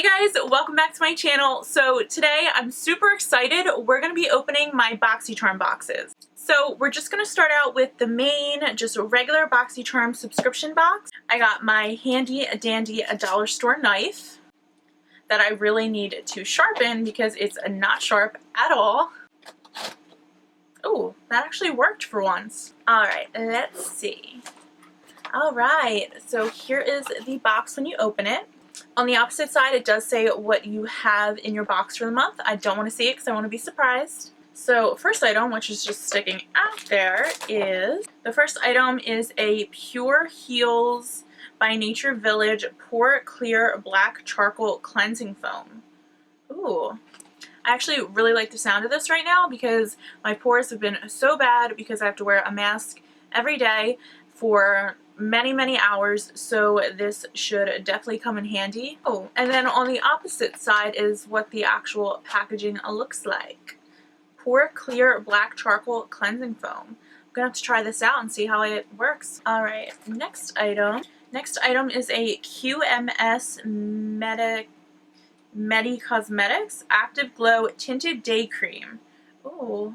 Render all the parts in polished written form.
guys, welcome back to my channel. So today I'm super excited. We're going to be opening my BOXYCHARM boxes. So we're just going to start out with the main, just a regular BOXYCHARM subscription box. I got my handy dandy dollar store knife that I really need to sharpen because it's not sharp at all. Oh, that actually worked for once. Alright, let's see. Alright, so here is the box when you open it. On the opposite side, it does say what you have in your box for the month. I don't want to see it because I want to be surprised. So first item, which is just sticking out there, is the first item is a Pure Heals by Nature Village Pore Clear Black Charcoal Cleansing Foam. Ooh. I actually really like the sound of this right now because my pores have been so bad because I have to wear a mask every day for many hours, so this should definitely come in handy. Oh, and then on the opposite side is what the actual packaging looks like. Pore Clear Black Charcoal Cleansing Foam. I'm gonna have to try this out and see how it works. Alright, next item. Next item is a QMS Medi Cosmetics Active Glow Tinted Day Cream. Oh,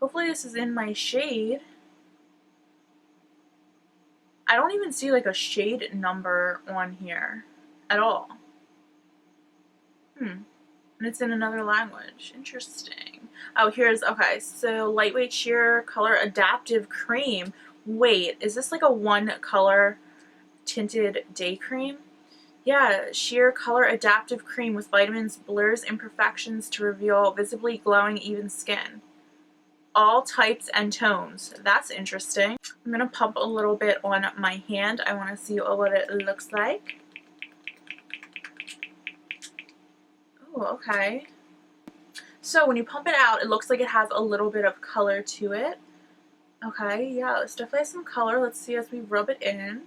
hopefully this is in my shade. I don't even see like a shade number on here at all. And it's in another language. Interesting. Oh, okay, so Lightweight Sheer Color Adaptive Cream. Wait, is this like a one color tinted day cream? Yeah, Sheer Color Adaptive Cream with vitamins, blurs imperfections to reveal visibly glowing even skin. All types and tones. That's interesting. I'm going to pump a little bit on my hand. I want to see what it looks like. Oh, okay. So when you pump it out, it looks like it has a little bit of color to it. Okay, yeah, it's definitely some color. Let's see as we rub it in.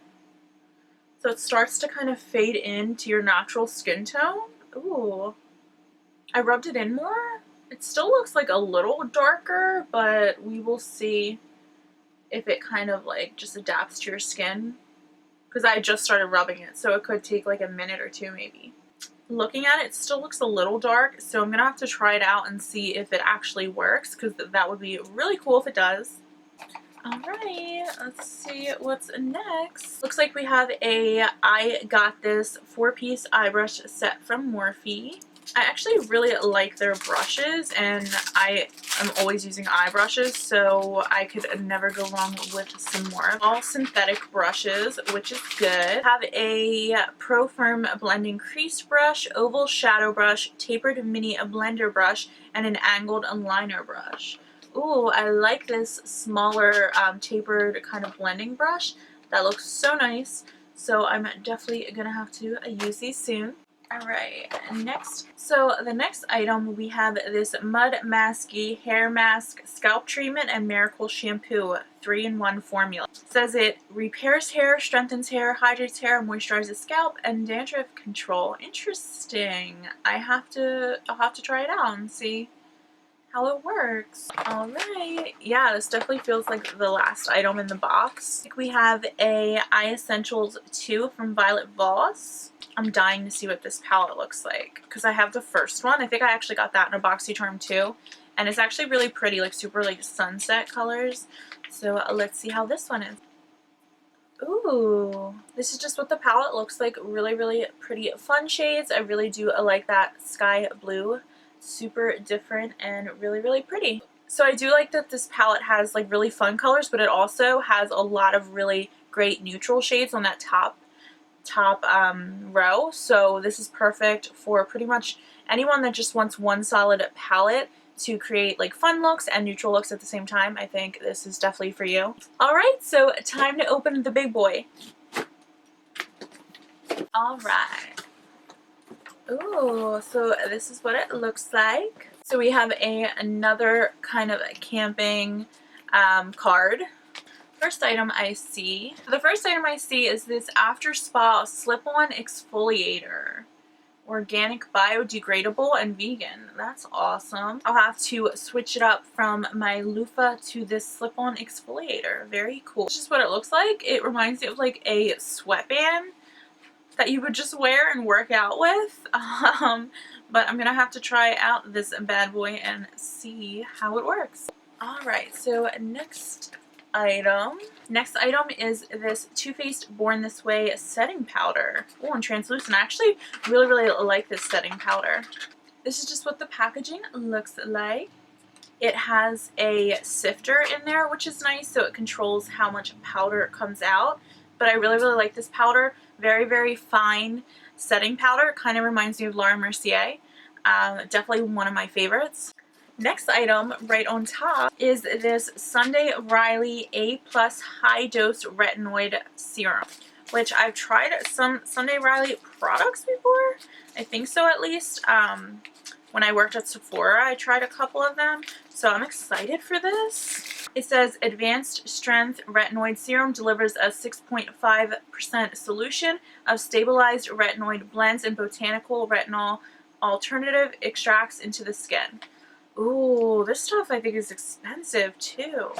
So it starts to kind of fade into your natural skin tone. Ooh. I rubbed it in more. It still looks like a little darker, but we will see if it kind of like just adapts to your skin. Because I just started rubbing it, so it could take like a minute or two maybe. Looking at it, it still looks a little dark, so I'm going to have to try it out and see if it actually works, because that would be really cool if it does. Alright, let's see what's next. Looks like we have a I Got This 4-piece eye brush set from Morphe. I actually really like their brushes, and I am always using eye brushes, so I could never go wrong with some more. All synthetic brushes, which is good. Have a Pro Firm Blending Crease Brush, Oval Shadow Brush, Tapered Mini Blender Brush, and an Angled Liner Brush. Ooh, I like this smaller tapered kind of blending brush. That looks so nice, so I'm definitely going to have to use these soon. Alright, next. So the next item, we have this Mudmasky Hair Mask Scalp Treatment and Miracle Shampoo 3-in-1 formula. It says it repairs hair, strengthens hair, hydrates hair, moisturizes scalp, and dandruff control. Interesting. I'll have to try it out and see how it works. Alright, yeah, this definitely feels like the last item in the box. We have a Eye Essentials 2 from Voss. I'm dying to see what this palette looks like because I have the first one. I think I actually got that in a BOXYCHARM too, and it's actually really pretty, like super like sunset colors. So let's see how this one is. Ooh, this is just what the palette looks like. Really pretty fun shades. I really do like that sky blue. Super different and really pretty. So I do like that this palette has like really fun colors, but it also has a lot of really great neutral shades on that top row. So this is perfect for pretty much anyone that just wants one solid palette to create like fun looks and neutral looks at the same time. I think this is definitely for you. Alright, so time to open the big boy. Alright. Ooh, so this is what it looks like. So we have another kind of camping card. First item I see. The first item I see is this After Spa Slip-On Exfoliator. Organic, biodegradable, and vegan. That's awesome. I'll have to switch it up from my loofah to this slip-on exfoliator. Very cool. This is what it looks like. It reminds me of like a sweatband. that you would just wear and work out with. But I'm gonna have to try out this bad boy and see how it works. Alright, so next item is this Too Faced Born This Way setting powder. Oh, and translucent. I actually really like this setting powder. This is just what the packaging looks like. It has a sifter in there, which is nice, so it controls how much powder comes out. But I really like this powder. Very fine setting powder. Kind of reminds me of Laura Mercier. Definitely one of my favorites. Next item right on top is this Sunday Riley A+ High Dose Retinoid Serum, which I've tried some Sunday Riley products before. I think so, at least. When I worked at Sephora, I tried a couple of them, so I'm excited for this. It says Advanced Strength Retinoid Serum delivers a 6.5% solution of stabilized retinoid blends and botanical retinol alternative extracts into the skin. Ooh, this stuff I think is expensive too.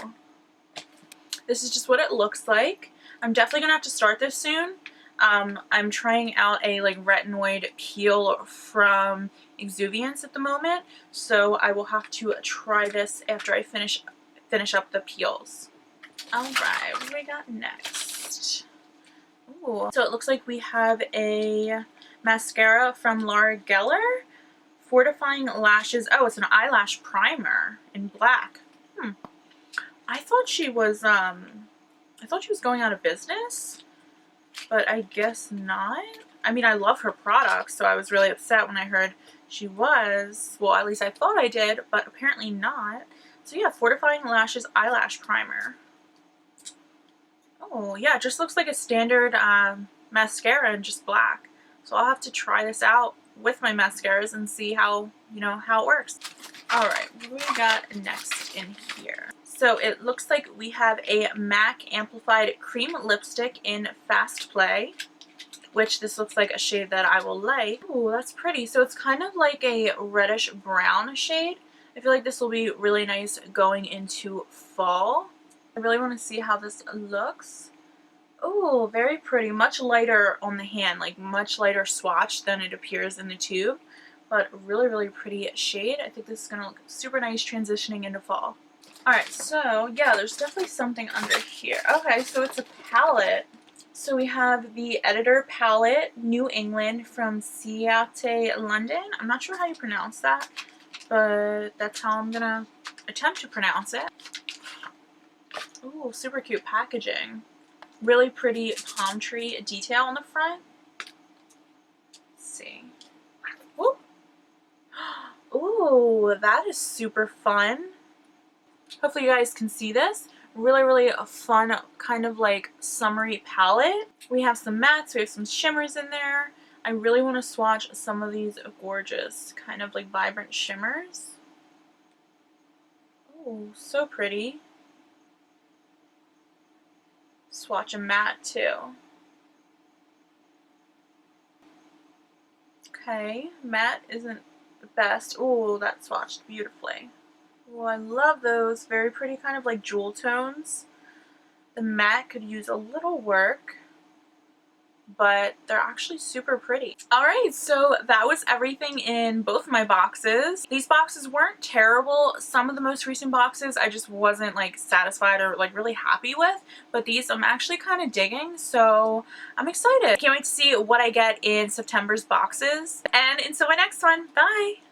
This is just what it looks like. I'm definitely gonna have to start this soon. I'm trying out a retinoid peel from Exfoliating at the moment, so I will have to try this after I finish up the peels. Alright, what do we got next? Ooh, so it looks like we have a mascara from Laura Geller. Fortifying Lashes. Oh, it's an eyelash primer in black. I thought she was going out of business, but I guess not. I mean, I love her products, so I was really upset when I heard she was. Well, at least I thought I did, but apparently not. So yeah, Fortifying Lashes eyelash primer. Oh yeah, it just looks like a standard mascara in just black. So I'll have to try this out with my mascaras and see how, how it works. Alright, what do we got next in here? So it looks like we have a MAC Amplified Cream Lipstick in Fast Play, which this looks like a shade that I will like. Ooh, that's pretty. So it's kind of like a reddish brown shade. I feel like this will be really nice going into fall. I really want to see how this looks. Oh, very pretty. Much lighter on the hand, like much lighter swatch than it appears in the tube. But really pretty shade. I think this is going to look super nice transitioning into fall. Alright, so yeah, there's definitely something under here. Okay, so it's a palette. So we have the Editor Palette New England from Ciate, London. I'm not sure how you pronounce that, but that's how I'm going to attempt to pronounce it. Ooh, super cute packaging. Really pretty palm tree detail on the front. Let's see. Whoop. Ooh, that is super fun. Hopefully you guys can see this. Really a fun kind of like summery palette. We have some mattes, we have some shimmers in there. I really want to swatch some of these gorgeous kind of like vibrant shimmers. Oh, so pretty. Swatch a matte too. Okay, matte isn't the best. Oh, that swatched beautifully. Oh, I love those. Very pretty kind of like jewel tones. The matte could use a little work, but they're actually super pretty. Alright, so that was everything in both my boxes. These boxes weren't terrible. Some of the most recent boxes I just wasn't like satisfied or like really happy with, but these I'm actually kind of digging, so I'm excited. Can't wait to see what I get in September's boxes. And until my next one, bye!